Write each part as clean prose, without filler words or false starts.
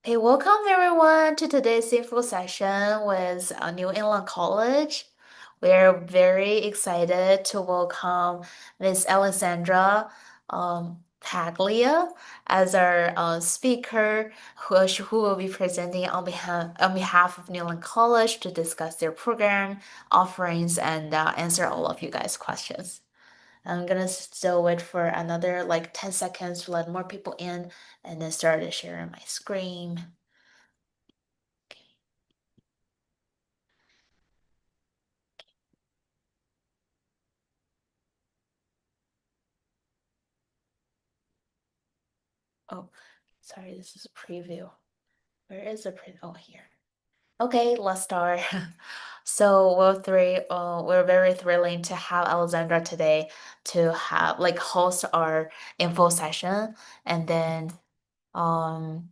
Hey, welcome everyone to today's info session with New England College. We're very excited to welcome Miss Alessandra Paglia as our speaker, who will be presenting on behalf of New England College to discuss their program offerings and answer all of you guys' questions. I'm gonna still wait for another like 10 seconds to let more people in and then start sharing my screen. Oh, sorry, this is a preview. Where is the preview? Oh, here. Okay, let's start. So we're very thrilling to have Alexandra today to have like host our info session, and then um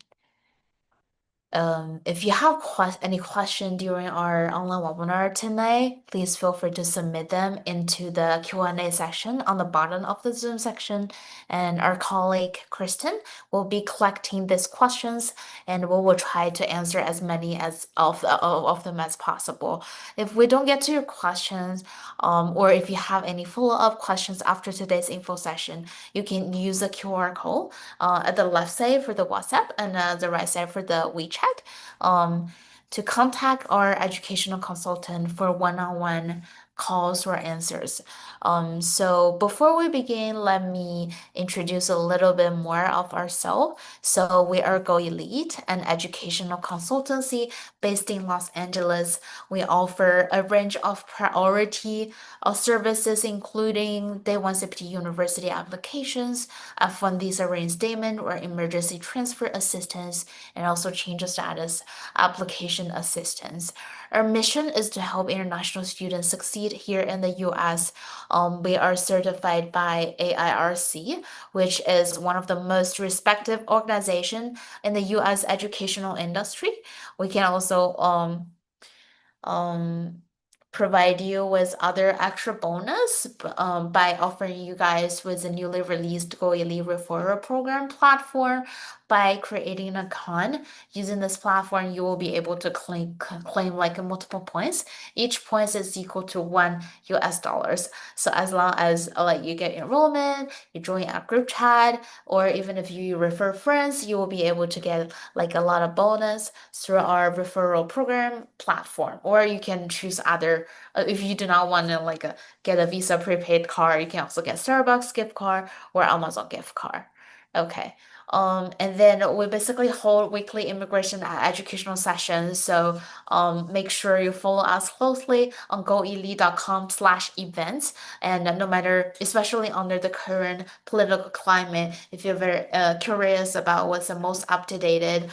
if you have any question during our online webinar tonight, please feel free to submit them into the Q&A section on the bottom of the Zoom section, and our colleague Kristen will be collecting these questions, and we will try to answer as many of them as possible. If we don't get to your questions, or if you have any follow-up questions after today's info session, you can use the QR code at the left side for the WhatsApp and the right side for the WeChat um, to contact our educational consultant for one-on-one calls or answers. So before we begin, let me introduce a little bit more of ourselves. So we are Go Elite, an educational consultancy based in Los Angeles. We offer a range of priority services, including Day One CPT University applications, fund visa reinstatement or emergency transfer assistance, and also change of status application assistance. Our mission is to help international students succeed here in the US. We are certified by AIRC, which is one of the most respected organization in the US educational industry. We can also um, provide you with other extra bonus by offering you guys with a newly released Go Elite referral program platform. By creating an account using this platform, you will be able to claim like multiple points. Each point is equal to $1. So as long as like you get enrollment, you join a group chat, or even if you refer friends, you will be able to get like a lot of bonus through our referral program platform. Or you can choose other, if you do not want to like get a Visa prepaid card, you can also get Starbucks gift card or Amazon gift card. Okay. And then we basically hold weekly immigration educational sessions. So make sure you follow us closely on goelite.com/events. And no matter, especially under the current political climate, if you're very curious about what's the most up-to-date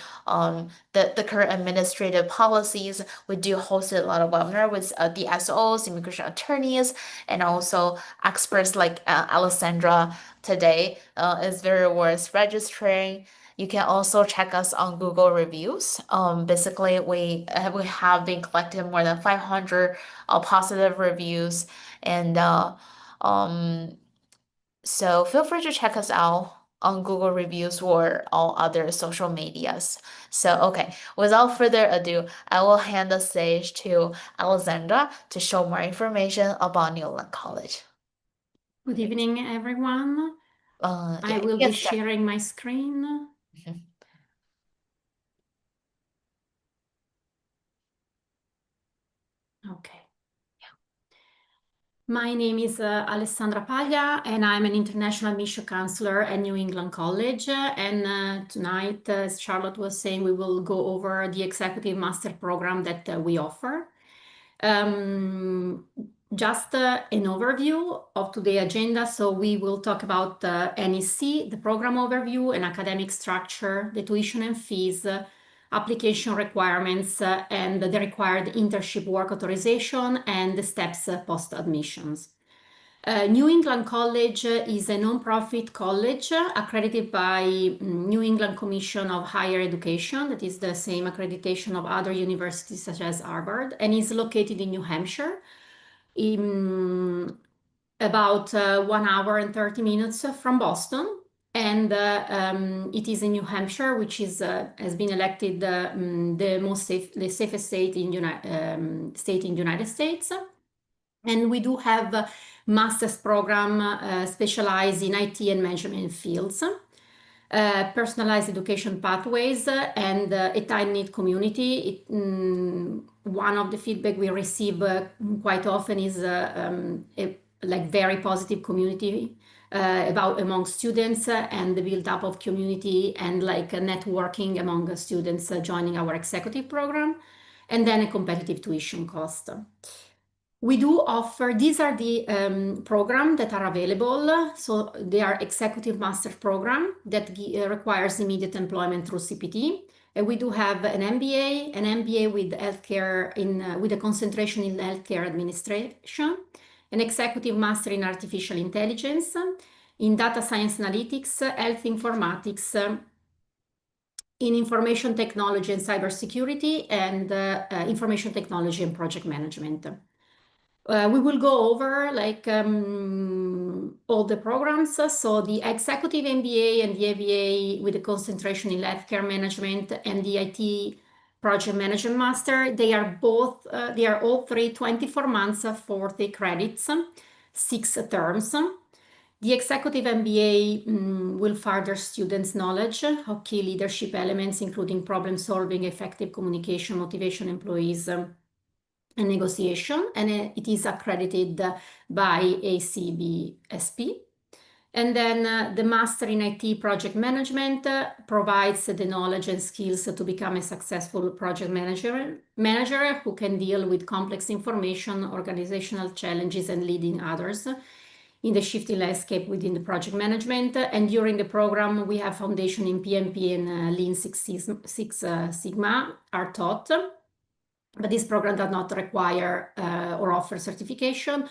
the current administrative policies, we do host a lot of webinar with DSOs, immigration attorneys, and also experts like Alessandra today is very worth registering. You can also check us on Google reviews. Basically, we have been collecting more than 500 positive reviews, and um, so feel free to check us out on Google reviews or all other social medias. So, okay, without further ado, I will hand the stage to Alexandra to show more information about Newland College. Good evening, everyone. I will be sharing my screen. Okay. My name is Alessandra Paglia, and I'm an international mission counselor at New England College. And tonight, as Charlotte was saying, we will go over the executive master program that we offer. Just an overview of today's agenda. So we will talk about NEC, the program overview and academic structure, the tuition and fees, application requirements, and the required internship work authorization, and the steps post-admissions. New England College is a non-profit college accredited by New England Commission of Higher Education, that is the same accreditation of other universities such as Harvard, and is located in New Hampshire, in about 1 hour and 30 minutes from Boston. and it is in New Hampshire, which has been elected the safest state in United States. And we do have a master's program specialized in IT and management fields, personalized education pathways, and a tight-knit community. One of the feedback we receive quite often is a like very positive community about among students and the build-up of community and like networking among students joining our executive program, and then a competitive tuition cost. We do offer, these are the programs that are available. So they are executive master program that requires immediate employment through CPT. And we do have an MBA with healthcare with a concentration in healthcare administration, an executive master in artificial intelligence, in data science analytics, health informatics, in information technology and cybersecurity, and information technology and project management. We will go over like all the programs. So the executive MBA and the ABA with a concentration in healthcare management and the IT project management master, they are all three 24 months, 40 credits, 6 terms. The executive MBA will further students' knowledge of key leadership elements, including problem solving, effective communication, motivation, employees, and negotiation, and it is accredited by ACBSP. And then the Master in IT Project Management provides the knowledge and skills to become a successful project manager who can deal with complex information, organizational challenges, and leading others in the shifting landscape within the project management. And during the program, we have foundation in PMP and Lean Six Sigma are taught. But this program does not require or offer certification,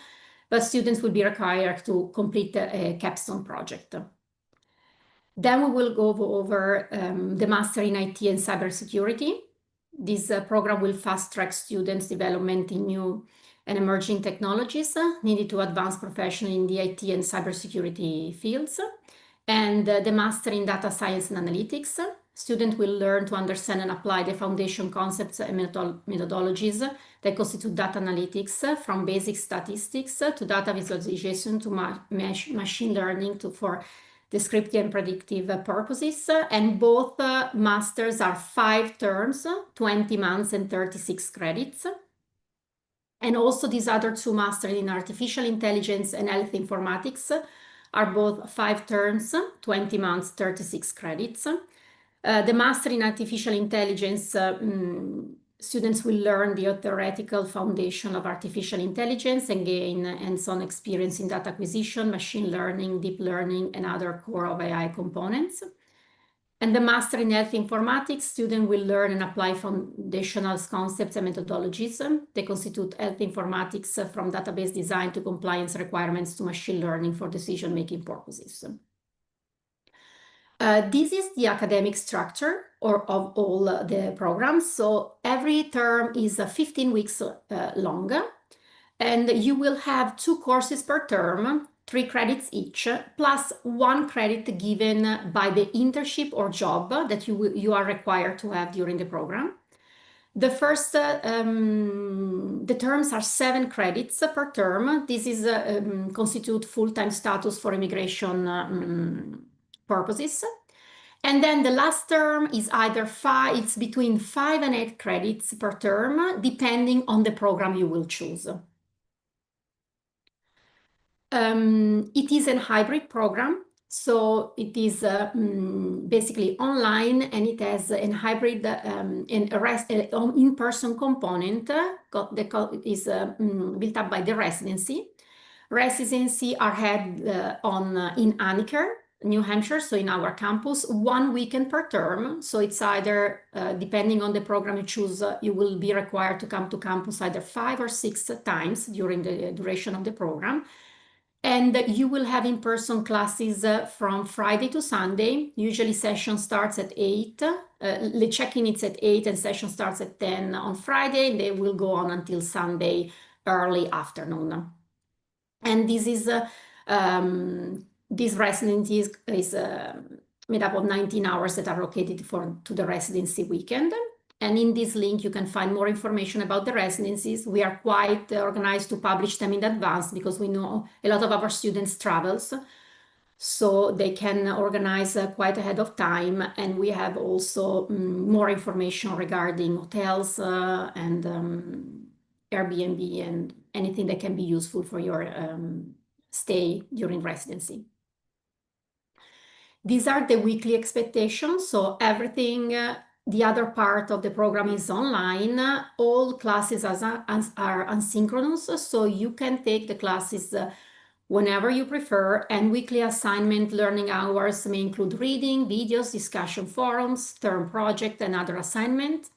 but students will be required to complete a capstone project. Then we will go over the Master in IT and Cybersecurity. This program will fast-track students' development in new and emerging technologies needed to advance professionally in the IT and cybersecurity fields. And the Master in Data Science and Analytics. Students will learn to understand and apply the foundation concepts and methodologies that constitute data analytics, from basic statistics to data visualization to machine learning for descriptive and predictive purposes. And both masters are 5 terms, 20 months and 36 credits. And also these other 2 masters in artificial intelligence and health informatics are both 5 terms, 20 months, 36 credits. The Master in Artificial Intelligence, students will learn the theoretical foundation of artificial intelligence and gain hands-on experience in data acquisition, machine learning, deep learning, and other core of AI components. And the Master in Health Informatics, students will learn and apply foundational concepts and methodologies. They constitute health informatics from database design to compliance requirements to machine learning for decision-making purposes. This is the academic structure of all the programs. So every term is 15 weeks long, and you will have 2 courses per term, 3 credits each, plus 1 credit given by the internship or job that you are required to have during the program. The first, the terms are 7 credits per term. This is constitute full-time status for immigration purposes. And then the last term is it's between 5 and 8 credits per term, depending on the program you will choose. It is a hybrid program, so it is basically online, and it has a hybrid in-person component that is built up by the residency. Residency are held in Anniker, New Hampshire, so in our campus, 1 weekend per term. So it's either, depending on the program you choose, you will be required to come to campus either 5 or 6 times during the duration of the program. And you will have in-person classes from Friday to Sunday. Usually session starts at 8. The check-in is at 8 and session starts at 10 on Friday. They will go on until Sunday early afternoon. And this is this residency is made up of 19 hours that are allocated to the residency weekend. And in this link, you can find more information about the residencies. We are quite organized to publish them in advance because we know a lot of our students travels, so they can organize quite ahead of time. And we have also more information regarding hotels and Airbnb and anything that can be useful for your stay during residency. These are the weekly expectations, so everything, the other part of the program is online. All classes are asynchronous, so you can take the classes whenever you prefer, and weekly assignment learning hours may include reading, videos, discussion forums, term project, and other assignments.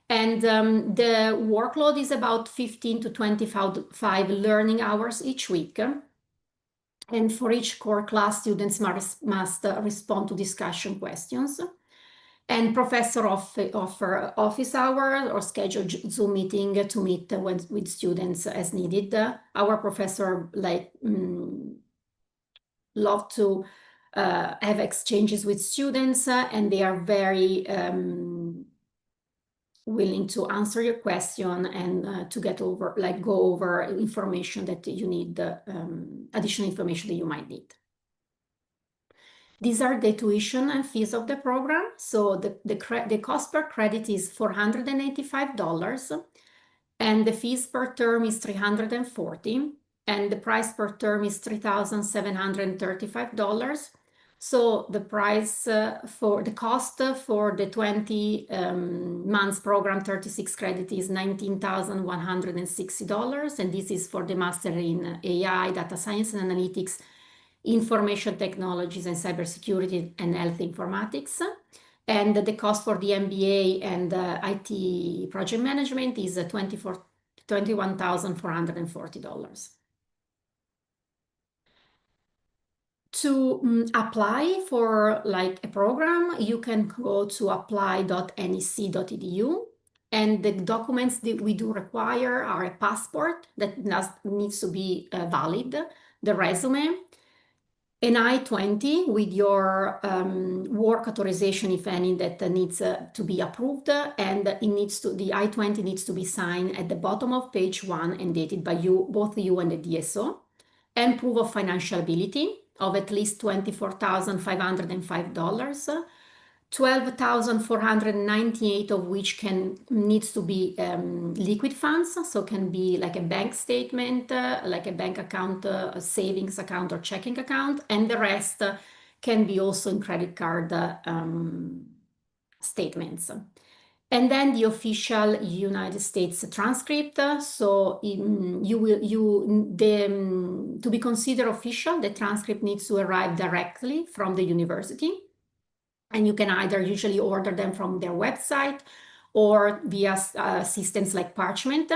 And the workload is about 15 to 25 learning hours each week. And for each core class, students must respond to discussion questions. And professor offer office hour or schedule Zoom meeting to meet with students as needed. Our professor love to have exchanges with students, and they are very willing to answer your question and to go over information that you need, additional information that you might need. These are the tuition and fees of the program. So the cost per credit is $485, and the fees per term is $340, and the price per term is $3,735. So the price for the cost for the 20 months program, 36 credit, is $19,160, and this is for the master in AI, data science and analytics, information technologies and cybersecurity and health informatics. And the cost for the MBA and IT project management is $21,440. To apply for like a program, you can go to apply.nec.edu, and the documents that we do require are a passport that needs to be valid, the resume, an I-20 with your work authorization, if any, that needs to be approved, and the I-20 needs to be signed at the bottom of page 1 and dated by you, both you and the DSO, and proof of financial ability of at least $24,505, 12,498 of which needs to be liquid funds, so can be like a bank statement, like a bank account, a savings account or checking account, and the rest can be also in credit card statements. And then the official United States transcript. So to be considered official, the transcript needs to arrive directly from the university. And you can either usually order them from their website or via systems like Parchment.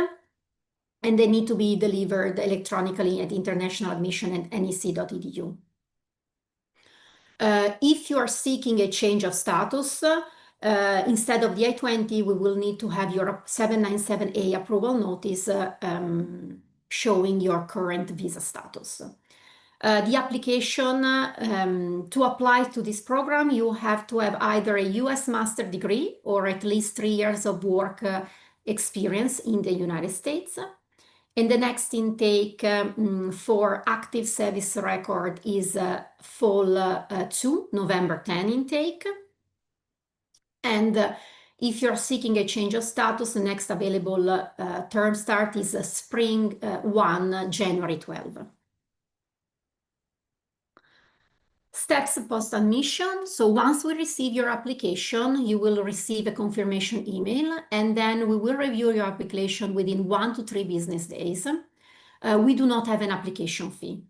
And they need to be delivered electronically at international admission at nec.edu. If you are seeking a change of status, instead of the I-20, we will need to have your 797A approval notice showing your current visa status. The application to apply to this program, you have to have either a US master degree or at least 3 years of work experience in the United States. And the next intake for active service record is fall 2, November 10 intake. And if you're seeking a change of status, the next available term start is spring 1, January 12. Steps post-admission. So once we receive your application, you will receive a confirmation email, and then we will review your application within 1 to 3 business days. We do not have an application fee.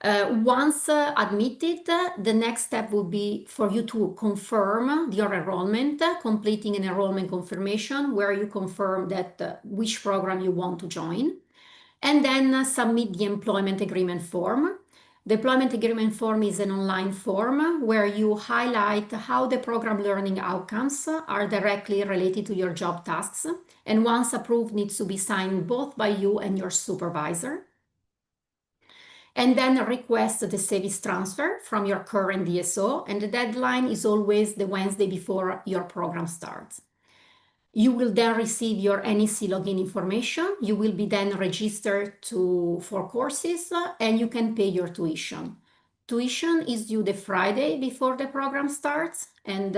Once admitted, the next step will be for you to confirm your enrollment, completing an enrollment confirmation where you confirm that which program you want to join, and then submit the employment agreement form. The employment agreement form is an online form where you highlight how the program learning outcomes are directly related to your job tasks, and once approved needs to be signed both by you and your supervisor. and then request the service transfer from your current DSO. And the deadline is always the Wednesday before your program starts. You will then receive your NEC login information. You will be then registered for courses and you can pay your tuition. Tuition is due the Friday before the program starts, and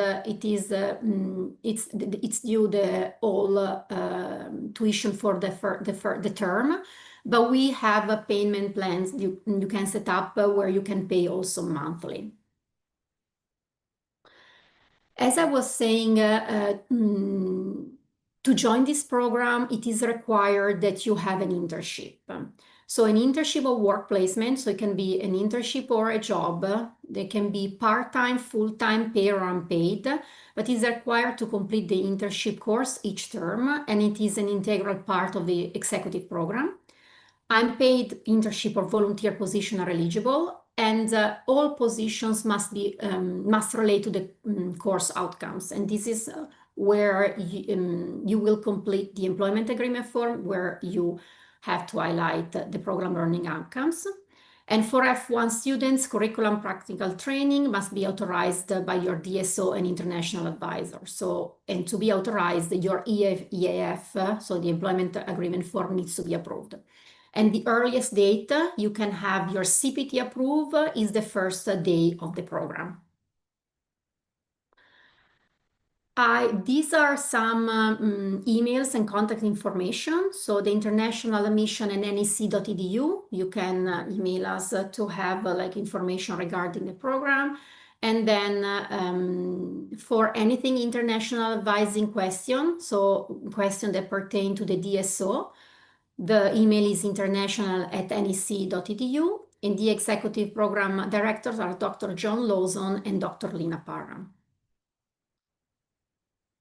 it's due the all tuition for the term. But we have payment plans you can set up where you can pay also monthly. As I was saying, to join this program, it is required that you have an internship. So an internship or work placement, so it can be an internship or a job. They can be part-time, full-time, paid or unpaid, but it is required to complete the internship course each term, and it is an integral part of the executive program. Unpaid internship or volunteer position are eligible, and all positions must relate to the course outcomes. And this is where you will complete the employment agreement form, where you have to highlight the program learning outcomes. And for F1 students, curriculum practical training must be authorized by your DSO and international advisor. So, and to be authorized, your EAF, so the employment agreement form, needs to be approved. And the earliest date you can have your CPT approved is the first day of the program. These are some emails and contact information. So the international admission and nec.edu, you can email us to have like information regarding the program. And then for anything international advising question, so question that pertain to the DSO, the email is international@nec.edu, and the executive program directors are Dr. John Lawson and Dr. Lina Parra.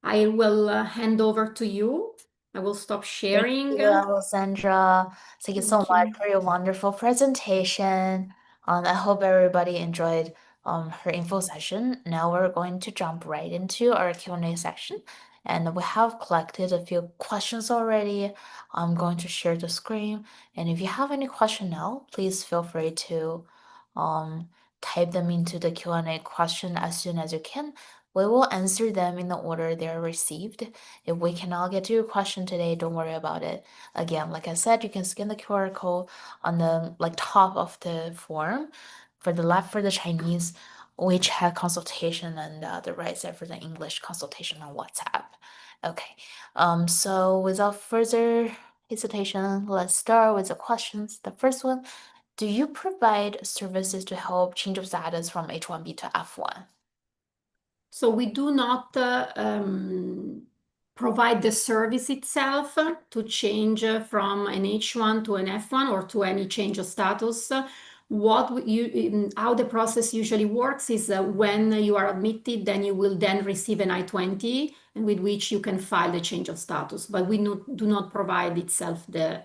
I will hand over to you. I will stop sharing. Thank you, Alessandra. Thank you so Thank you. much for your wonderful presentation. I hope everybody enjoyed her info session. Now we're going to jump right into our Q&A section. And we have collected a few questions already. I'm going to share the screen. And if you have any question now, please feel free to um, type them into the Q&A question as soon as you can. We will answer them in the order they are received. If we cannot get to your question today, don't worry about it. Again, like I said, you can scan the QR code on the top of the form. For the left for the Chinese, WeChat consultation, and the right side for the English consultation on WhatsApp. Okay. So without further hesitation, let's start with the questions. The first one, do you provide services to help change of status from H1B to F1? So we do not provide the service itself to change from an H1 to an F1 or to any change of status. How the process usually works is when you are admitted, then you will then receive an I-20, and with which you can file the change of status. But we do not provide itself the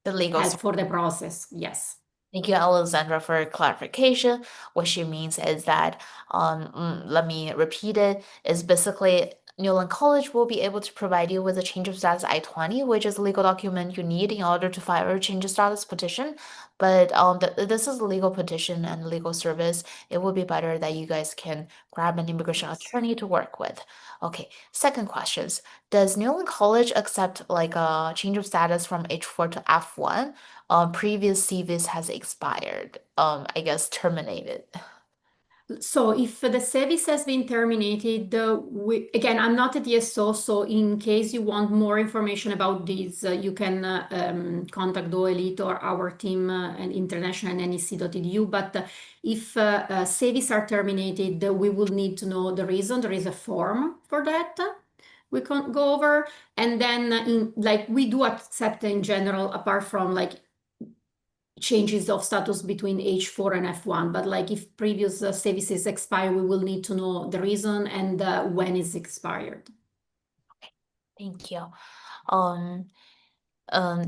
legal help for the process. Yes. Thank you, Alexandra, for clarification. What she means is that, let me repeat it, is basically Newland College will be able to provide you with a change of status I-20, which is a legal document you need in order to file a change of status petition. But this is a legal petition and legal service. It would be better that you guys can grab an immigration attorney to work with. Okay, second questions. Does Newland College accept like a change of status from H4 to F1? Previous CVs has expired, I guess terminated. So if the service has been terminated, again, I'm not a DSO, so in case you want more information about this, you can contact DoElite or our team and international and nec.edu. But if service are terminated, we will need to know the reason. There is a form for that we can go over. And then we do accept in general, apart from like changes of status between H4 and F1, but like if previous services expire, we will need to know the reason and when it's expired. Thank you. Um,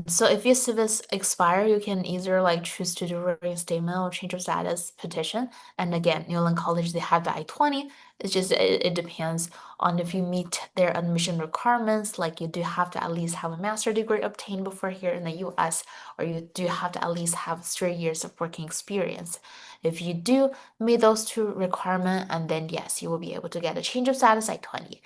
So if your CVs expire, you can either like choose to do reinstatement or change of status petition. And again, Newland College, they have the I-20. It's just it depends on if you meet their admission requirements. Like you do have to at least have a master degree obtained before here in the US, or you do have to at least have 3 years of working experience. If you do meet those two requirements, and then yes, you will be able to get a change of status I-20.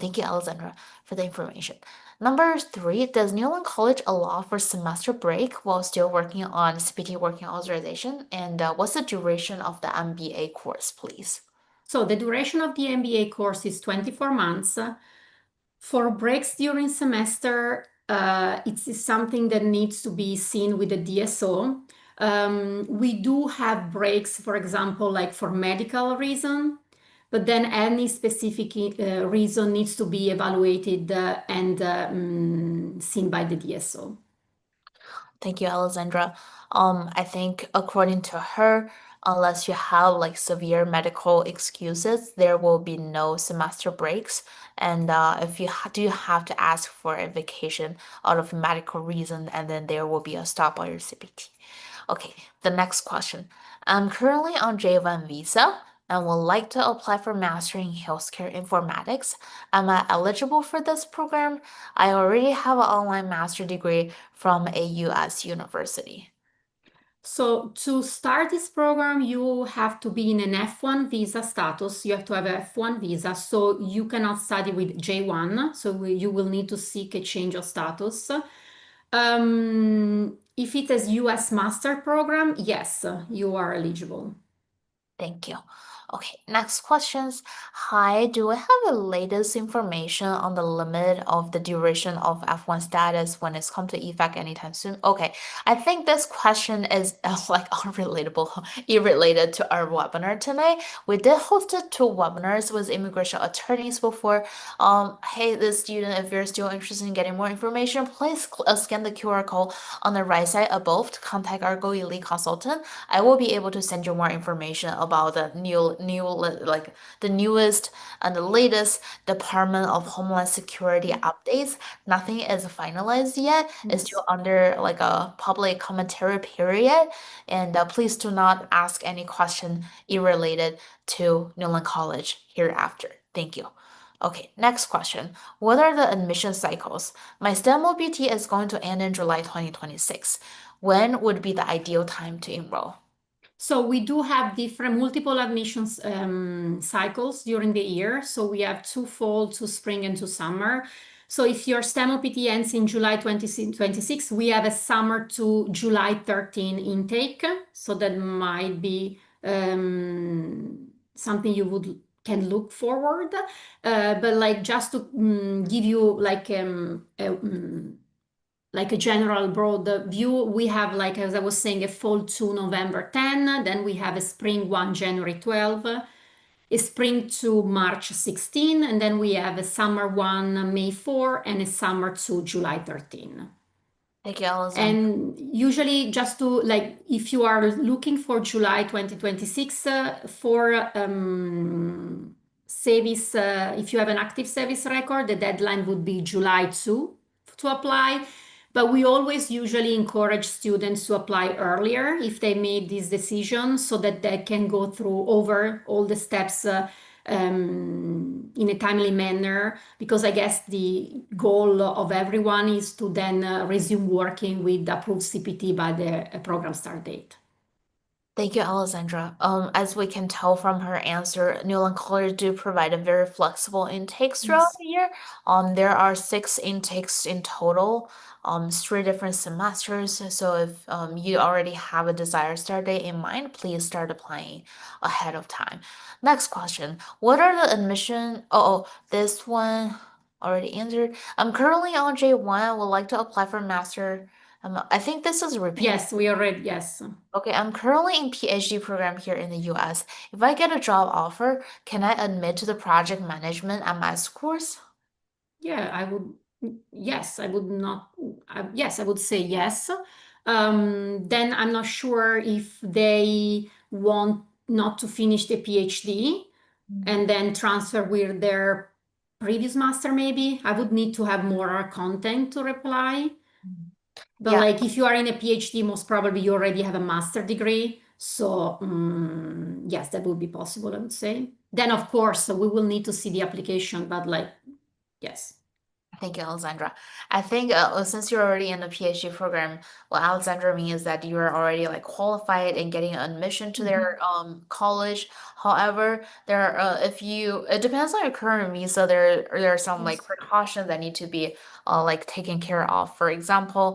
Thank you, Alexandra, for the information. Number three, does Newland College allow for semester break while still working on CPT working authorization? And what's the duration of the MBA course, please? So the duration of the MBA course is 24 months. For breaks during semester, it's something that needs to be seen with the DSO. We do have breaks, for example, like for medical reason, but then any specific reason needs to be evaluated and seen by the DSO. Thank you, Alexandra. I think according to her, unless you have like severe medical excuses, there will be no semester breaks. And if you do have to ask for a vacation out of medical reason, and then there will be a stop on your CPT. Okay, the next question. I'm currently on J1 visa and would like to apply for Master in Healthcare Informatics. Am I eligible for this program? I already have an online master degree from a US university. So to start this program, you have to be in an F1 visa status. You have to have a F1 visa, so you cannot study with J1. So you will need to seek a change of status. If it is US master program, yes, you are eligible. Thank you. Okay, next questions. Hi, do I have the latest information on the limit of the duration of F1 status when it's come to effect anytime soon? Okay, I think this question is like unrelatable, irrelated to our webinar tonight. We did host two webinars with immigration attorneys before. Hey, the student, if you're still interested in getting more information, please scan the QR code on the right side above to contact our Go Elite consultant. I will be able to send you more information about the like the newest and the latest Department of Homeland Security updates. Nothing is finalized yet. It's Yes. still under like a public commentary period. And please do not ask any question irrelated to Newland College hereafter. Thank you. Okay, next question. What are the admission cycles? My STEM OPT is going to end in July 2026. When would be the ideal time to enroll? So we do have different multiple admissions cycles during the year. So we have two fall, two spring, and two summer. So if your STEM OPT ends in July 2026, we have a summer to July 13 intake. So that might be something you would can look forward. But like just to give you like a general broad view, we have, like as I was saying, a fall to November 10, then we have a spring one, January 12, a spring to March 16, and then we have a summer one, May 4, and a summer to July 13. Thank you, Alexandra. And usually, just to like, if you are looking for July 2026 for service, if you have an active service record, the deadline would be July 2 to apply. But we always usually encourage students to apply earlier if they made this decision so that they can go through over all the steps in a timely manner, because I guess the goal of everyone is to then resume working with approved CPT by the program start date. Thank you, Alessandra. As we can tell from her answer, Newland College do provide a very flexible intakes throughout Yes. the year. There are 6 intakes in total, 3 different semesters. So if you already have a desired start date in mind, please start applying ahead of time. Next question. What are the admission? This one already answered. I'm currently on J1. I would like to apply for master. I think this is repeating. Yes, we already, yes. Okay, I'm currently in PhD program here in the US. If I get a job offer, can I admit to the project management MS course? Yeah, I would, yes, I would not, yes, I would say yes. Then I'm not sure if they want not to finish the PhD and then transfer with their previous master, maybe. I would need to have more content to reply. But Yeah, like if you are in a PhD, most probably you already have a master degree. So yes, that would be possible, I would say. Then of course we will need to see the application, but like yes. thank you, Alexandra. I think since you're already in the PhD program, what Alexandra means is that you're already like qualified and getting admission to Mhm. their college. However, there are, if you it depends on your current visa. There are some like Yes. precautions that need to be like taken care of. For example,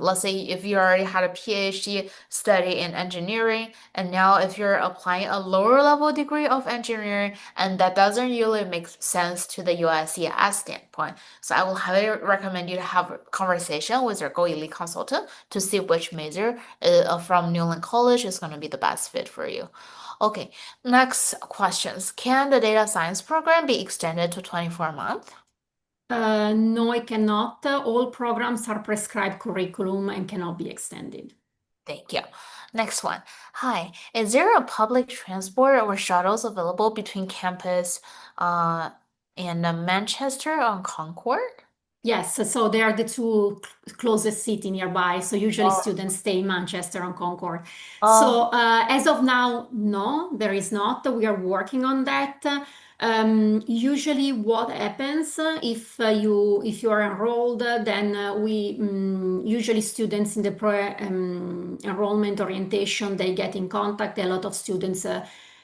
let's say if you already had a PhD study in engineering, and now if you're applying a lower level degree of engineering, and that doesn't really make sense to the USCIS standpoint. So I will highly recommend you to have a conversation with your Go Elite consultant to see which major from Newland College is going to be the best fit for you. Okay, next questions. Can the data science program be extended to 24 months? No, I cannot. All programs are prescribed curriculum and cannot be extended. Thank you. Next one. Hi, is there a public transport or shuttles available between campus uh, and Manchester on Concord? Yes, so they are the two closest city nearby. So usually students stay in Manchester on Concord. So Oh, as of now, no, there is not. We are working on that. Usually, what happens if you are enrolled, then we usually students in the pre enrollment orientation they get in contact. A lot of students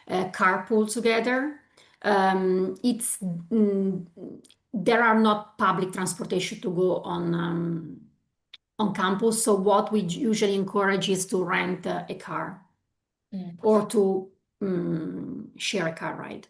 carpool together. It's there are not public transportation to go on campus. So what we usually encourage is to rent a car mm. or to share a car ride.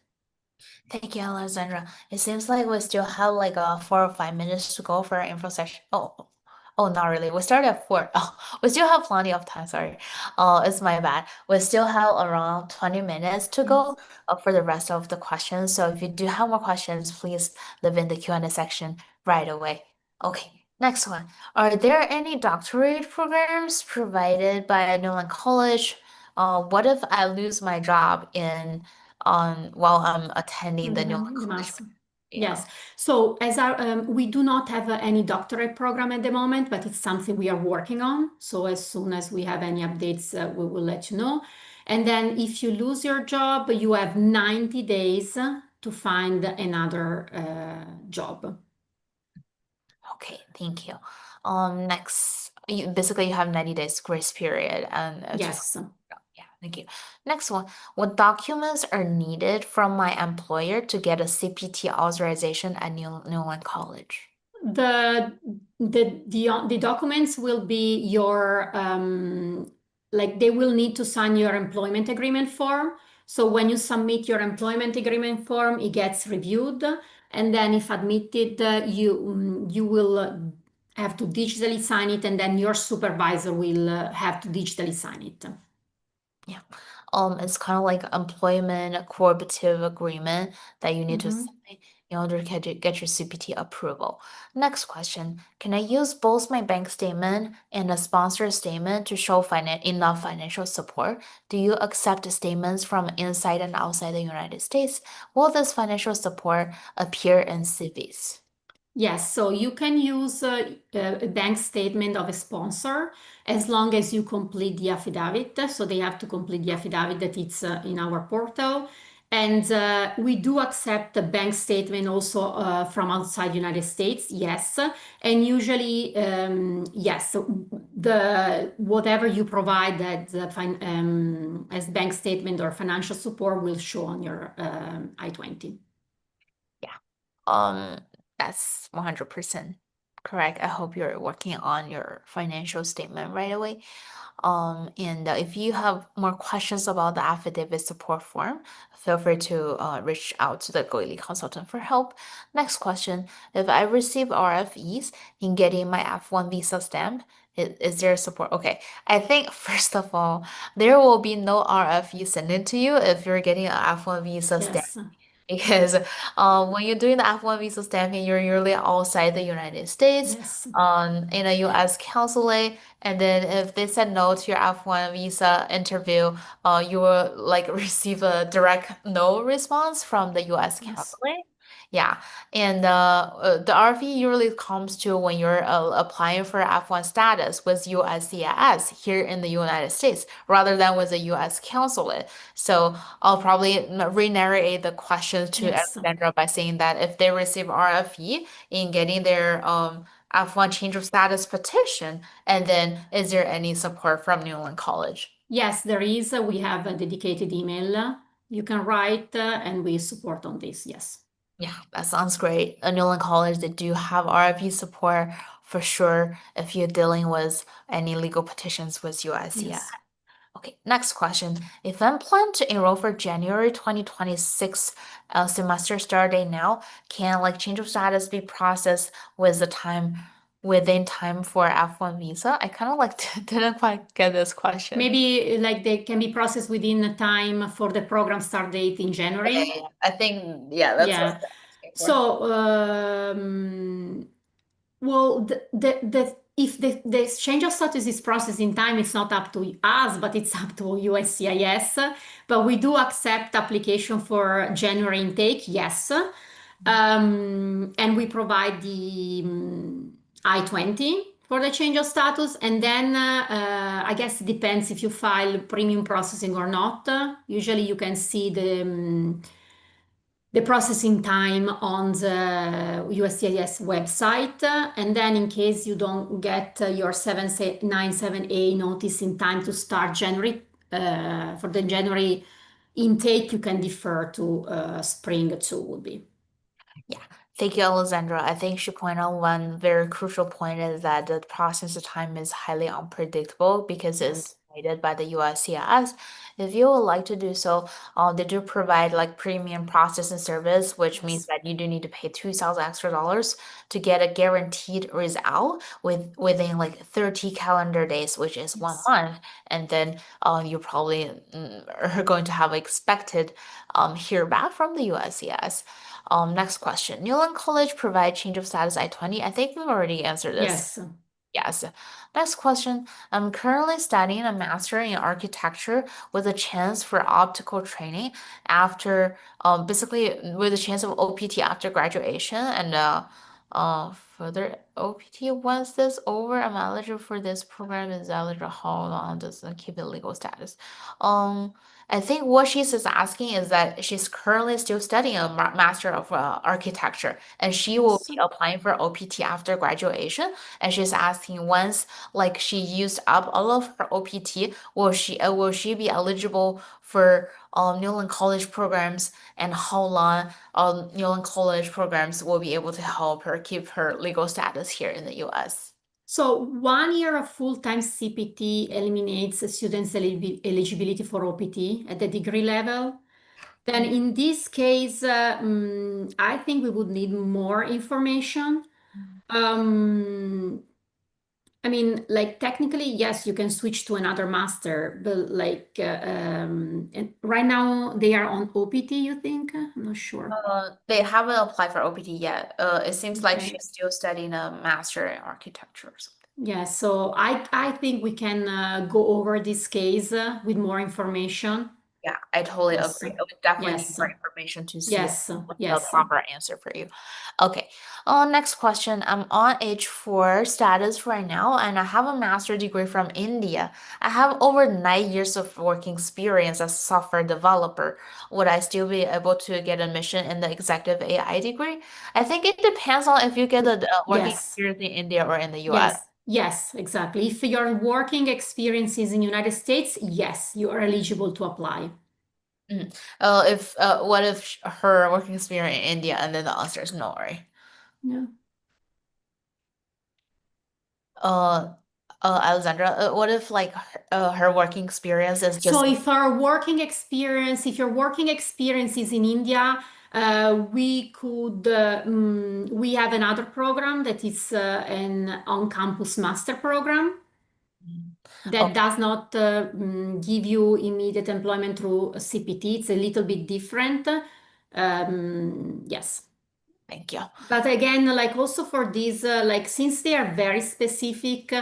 Thank you, Alexandra. It seems like we still have like 4 or 5 minutes to go for our info session. Oh, not really. We started at 4. Oh, we still have plenty of time. Sorry. Oh, it's my bad. We still have around 20 minutes to Yes. go for the rest of the questions. So if you do have more questions, please leave in the Q&A section right away. Okay, next one. Are there any doctorate programs provided by Newland College? What if I lose my job in on while I'm attending the Newland The College. master. Yeah. Yes. So as our, we do not have any doctorate program at the moment, but it's something we are working on. So as soon as we have any updates, we will let you know. And then if you lose your job, you have 90 days to find another job. Okay, thank you. Next, basically you have 90 days grace period and to find Yes. a job. Yeah, thank you. Next one, what documents are needed from my employer to get a CPT authorization at Newland College? The the documents will be your like they will need to sign your employment agreement form. So when you submit your employment agreement form, it gets reviewed, and then if admitted, you will have to digitally sign it, and then your supervisor will have to digitally sign it. Yeah. It's kind of like employment cooperative agreement that you need to Mhm. sign in order to get your CPT approval. Next question. Can I use both my bank statement and a sponsor statement to show enough financial support? Do you accept statements from inside and outside the United States? Will this financial support appear in CVs? Yes, so you can use a bank statement of a sponsor as long as you complete the affidavit. So they have to complete the affidavit that it's in our portal. And we do accept a bank statement also from outside United States, yes. And usually, yes, so the whatever you provide as bank statement or financial support will show on your I-20. Yeah. Um, that's 100% correct. I hope you're working on your financial statement right away. And if you have more questions about the affidavit support form, feel free to reach out to the Goili consultant for help. Next question, if I receive RFEs in getting my F1 visa stamp, is there support? Okay, I think first of all, there will be no RFE sent in to you if you're getting an F1 visa stamp. Yes, Because when you're doing the F1 visa stamping, you're usually outside the United States, yes. in a US consulate, and then if they said no to your F1 visa interview, you will like receive a direct no response from the US Yes. consulate. Yeah, and the RFE usually comes to when you're applying for F1 status with USCIS here in the United States rather than with the US consulate. So I'll probably re-narrate the question to Yes. Alexandra by saying that if they receive RFE in getting their F1 change of status petition, and then is there any support from New England College? Yes, there is. We have a dedicated email you can write, and we support on this. Yes. Yeah, that sounds great. At Newland College, they do have RFP support for sure if you're dealing with any legal petitions with USCI. Yes. Okay, next question. If I'm planning to enroll for January 2026 semester start date now, can like change of status be processed with the time within time for F1 visa? I kind of like didn't quite get this question. Maybe like they can be processed within the time for the program start date in January. I think yeah, that's what Yeah. I'm asking for. So, well, if the exchange of status is processed in time, it's not up to us, but it's up to USCIS. But we do accept application for January intake, yes. And we provide the I-20 for the change of status. And then I guess it depends if you file premium processing or not. Usually you can see the processing time on the USCIS website. And then in case you don't get your 797A notice in time to start January, for the January intake, you can defer to spring 2 would be. Yeah, thank you, Alexandra. I think she pointed out one very crucial point is that the process time is highly unpredictable because it's Yes. guided by the USCIS. If you would like to do so, they do provide like premium processing service, which means Yes. that you do need to pay $2,000 extra to get a guaranteed result within like 30 calendar days, which is one Yes. month. And then you probably are going to have expected hear back from the USCIS. Next question. Newland College provide change of status I-20. I think we've already answered this. Yes. Yes. Next question. I'm currently studying a master in architecture with a chance for optical training after basically with a chance of OPT after graduation and further OPT once this over, I'm eligible for this program is eligible. How long does it keep it legal status? Um I think what she's is asking is that she's currently still studying a master of architecture and she will Yes. be applying for OPT after graduation and she's asking once like she used up all of her OPT, will she be eligible for Newland College programs and how long Newland College programs will be able to help her keep her legal status here in the US. So 1 year of full-time CPT eliminates a student's eligibility for OPT at the degree level. Then in this case, I think we would need more information. Um, I mean, like technically, yes, you can switch to another master, but like and right now they are on OPT, you think? I'm not sure. They haven't applied for OPT yet. It seems like Okay. she's still studying a master in architecture or something. Yeah, so I think we can go over this case with more information. Yeah, I totally Yes. agree. I would definitely need Yes. more information to see Yes. what's the Yes. proper answer for you. Okay. Next question. I'm on H4 status right now, and I have a master degree from India. I have over 9 years of working experience as a software developer. Would I still be able to get admission in the executive AI degree? I think it depends on if you get the working Yes. experience in India or in the US. Yes. Yes, exactly. If your working experience is in United States, yes, you are eligible to apply. Mhm. If what if her working experience in India and then the answer is no, right? Yeah. Uh, Alexandra, what if like her working experience is So just if your working experience is in India, we have another program that is an on-campus master program that okay, does not give you immediate employment through CPT. It's a little bit different. Yes. thank you. But again, like also for these, like since they are very specific,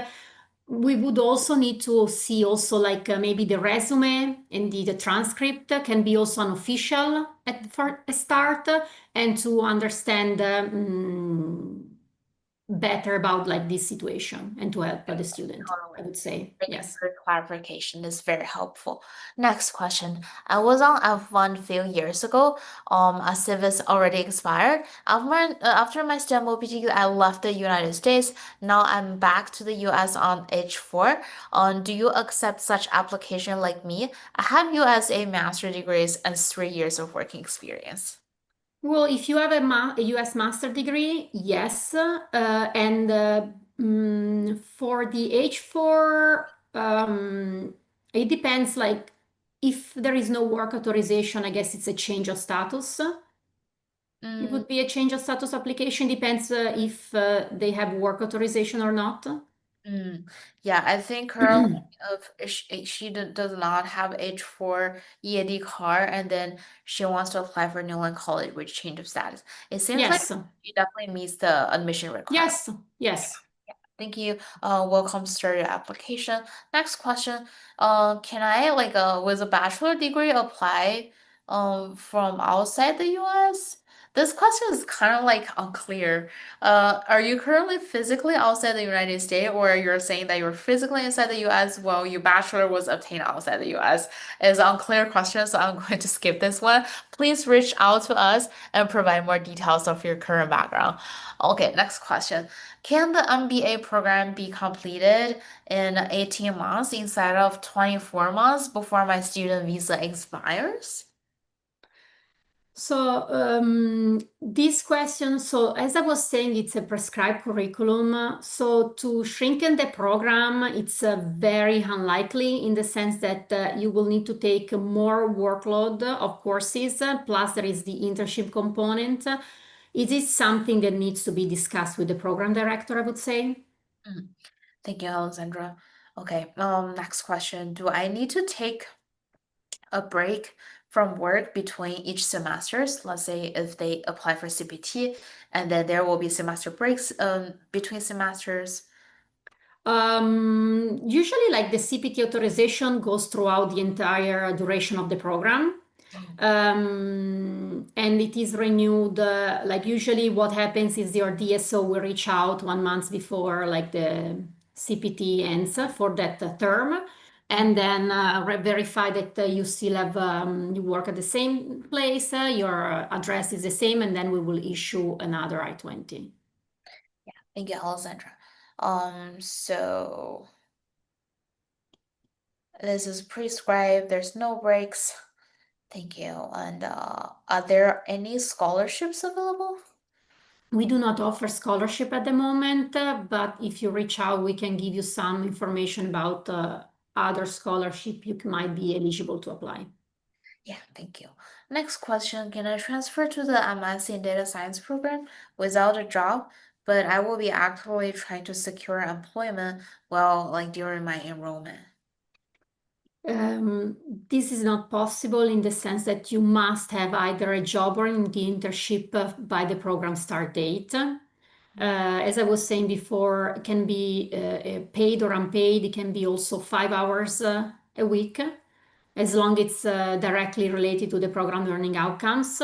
we would also need to see also like maybe the resume and the transcript can be also unofficial for a start and to understand better about like this situation and to help the student, I Totally. would say. Thank you Yes. for clarification. It's very helpful. Next question. I was on F1 a few years ago. A civis already expired. After my STEM OPT, I left the United States. Now I'm back to the US on H4. Do you accept such application like me? I have USA master degrees and 3 years of working experience. Well, if you have a US master degree, yes. For the H4, it depends. Like, if there is no work authorization, I guess it's a change of status. It Mm, would be a change of status application. Depends if they have work authorization or not. mm. Yeah, I think currently if does not have H4 EAD card and then she wants to apply for Newland College with change of status. It seems like Yes, she definitely meets the admission requirement. yes, yes. Thank you. Welcome to start your application. Next question. Can I with a bachelor degree apply from outside the US? This question is kind of like unclear. Are you currently physically outside the United States, or you're saying that you're physically inside the US while your bachelor was obtained outside the US? It's an unclear question, so I'm going to skip this one. Please reach out to us and provide more details of your current background. Okay, next question. Can the MBA program be completed in 18 months instead of 24 months before my student visa expires? So this question, so as I was saying, it's a prescribed curriculum. So to shrinken the program, it's very unlikely in the sense that you will need to take more workload of courses, plus there is the internship component. It is something that needs to be discussed with the program director, I would say. Mm, Thank you, Alexandra. Okay, next question. Do I need to take a break from work between each semesters? Let's say if they apply for CPT and then there will be semester breaks between semesters. Usually, like the CPT authorization goes throughout the entire duration of the program. And it is renewed. Like usually, what happens is your DSO will reach out 1 month before, like the CPT ends for that term, and then verify that you still have you work at the same place, your address is the same, and then we will issue another I-20. Thank you, Alexandra. So this is prescribed, there's no breaks. Thank you. And are there any scholarships available? We do not offer scholarship at the moment, but if you reach out, we can give you some information about other scholarship you might be eligible to apply. Yeah, thank you. Next question, can I transfer to the MSc in Data Science program without a job, but I will be actively trying to secure employment while during my enrollment? Um, this is not possible in the sense that you must have either a job or an internship by the program start date. As I was saying before, it can be paid or unpaid. It can be also 5 hours a week, as long it's directly related to the program learning outcomes.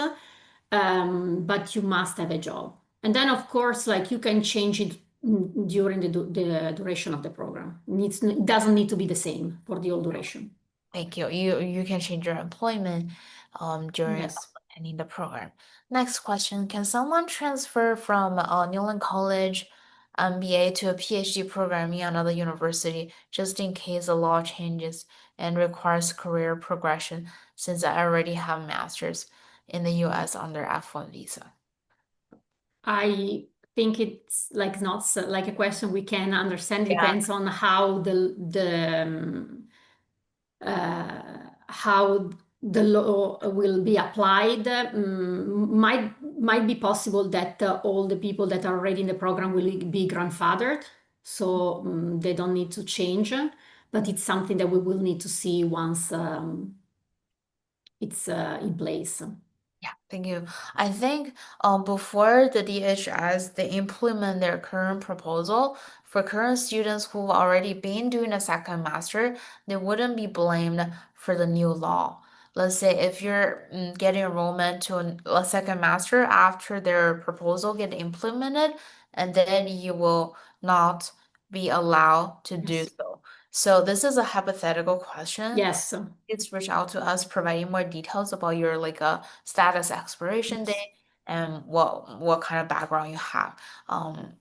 But you must have a job. And then, of course, like you can change it during the duration of the program. It doesn't need to be the same for the whole duration. Thank you. You can change your employment during Yes. attending the program. Next question, can someone transfer from Newland College MBA to a PhD program in another university just in case the law changes and requires career progression since I already have master's in the US under F1 visa? I think it's like not like a question we can understand. It Yeah. depends on how how the law will be applied. Might be possible that all the people that are already in the program will be grandfathered, so they don't need to change. But it's something that we will need to see once it's in place. Thank you. I think before the DHS, they implement their current proposal for current students who've already been doing a second master, they wouldn't be blamed for the new law. Let's say if you're getting enrollment to a second master after their proposal get implemented, and then you will not be allowed to do Yes. so. So this is a hypothetical question. Yes. Please reach out to us providing more details about your like status expiration Yes. date and what kind of background you have.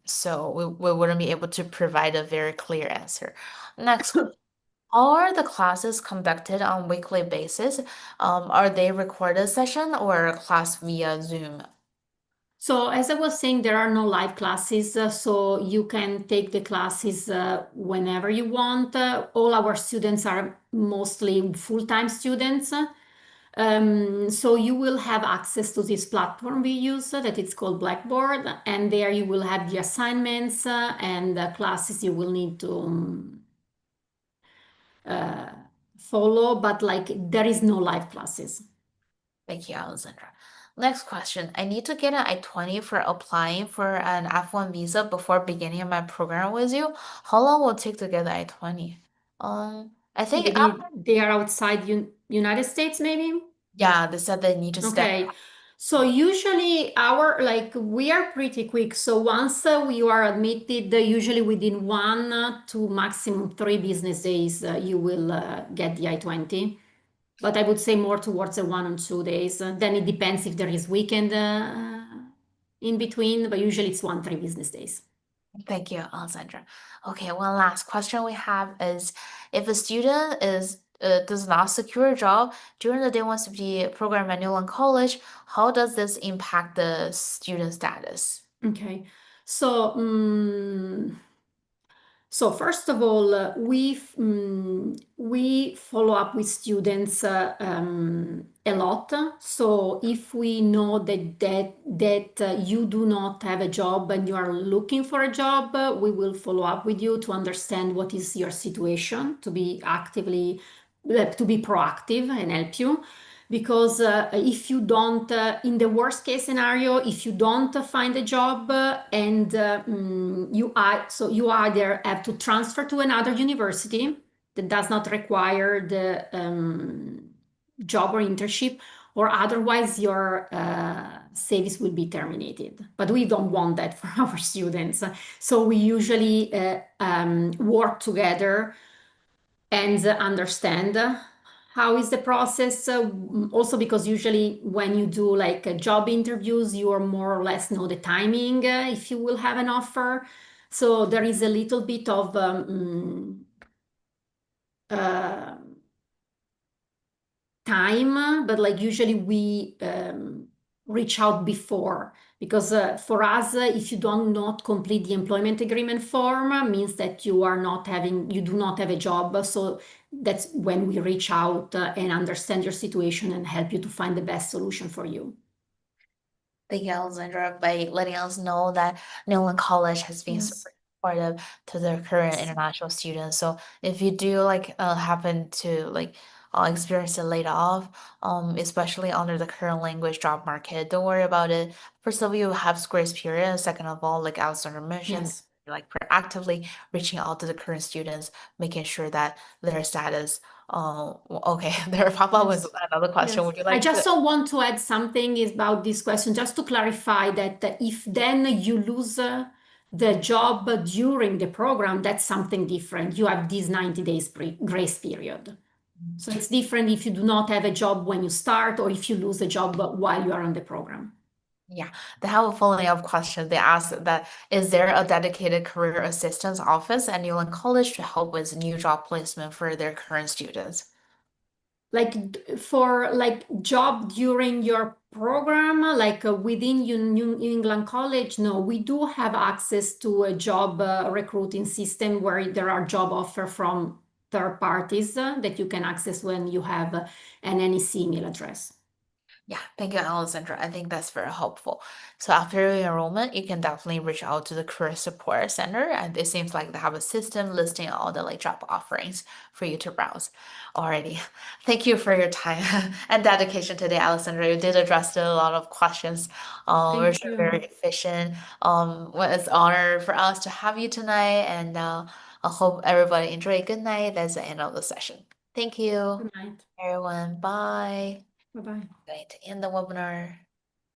So we wouldn't be able to provide a very clear answer. Next question. How are the classes conducted on weekly basis? Are they recorded session or class via Zoom? So as I was saying, there are no live classes, so you can take the classes whenever you want. All our students are mostly full-time students. So you will have access to this platform we use that it's called Blackboard, and there you will have the assignments and the classes you will need to uh, follow, but like there is no live classes. Thank you, Alexandra. Next question. I need to get an I-20 for applying for an F1 visa before beginning my program with you. How long will it take to get the I-20? I think Maybe they are outside United States, maybe. yeah, they said they need to step. Okay. So usually our like we are pretty quick. So once we are admitted, usually within 1 to maximum 3 business days, you will get the I-20. But I would say more towards the 1 or 2 days. Then it depends if there is weekend in between, but usually it's 1 3 business days. Thank you, Alexandra. Okay, one last question we have is if a student is does not secure a job during the day wants to be program manual in college, how does this impact the student status? Okay. So So first of all, we follow up with students a lot. So if we know that you do not have a job and you are looking for a job, we will follow up with you to understand what is your situation, to be actively to be proactive and help you. Because if you don't, in the worst case scenario, if you don't find a job and you either have to transfer to another university that does not require the job or internship, or otherwise your service will be terminated. But we don't want that for our students. So we usually work together and understand how is the process. Also because usually when you do like job interviews, you are more or less know the timing if you will have an offer. So there is a little bit of uh, time, but like usually we reach out before because for us, if you don't not complete the employment agreement form, means that you do not have a job. So that's when we reach out and understand your situation and help you to find the best solution for you. Thank you, Alexandra, by letting us know that Newland College has been Yes. super supportive to their current Yes. international students. So if you do like happen to like experience a laid off, especially under the current language job market, don't worry about it. First of all, you have grace period. And second of all, like Alexandra mentioned, Yes. like proactively reaching out to the current students, making sure that their status. Okay, there pop up with Yes. another question. Yes. Would you I like to? just don't want to add something is about this question, just to clarify that if then you lose the job during the program, that's something different. You have this 90 days grace period. So it's different if you do not have a job when you start or if you lose a job while you are on the program. Yeah, they have a following up question. They ask that is there a dedicated career assistance office at Newland College to help with new job placement for their current students? Like for like job during your program, like within New England College, no, we do have access to a job recruiting system where there are job offer from third parties that you can access when you have an NEC email address. Yeah, thank you, Alessandra. I think that's very helpful. So after your enrollment, you can definitely reach out to the career support center, and it seems like they have a system listing all the like job offerings for you to browse. Alrighty, thank you for your time and dedication today, Alessandra. You did address a lot of questions. We're Thank sure very you. efficient. Well, it's an honor for us to have you tonight, and I hope everybody enjoy a good night. That's the end of the session. Thank you, Good night. everyone. Bye. Bye bye. Going to end the webinar.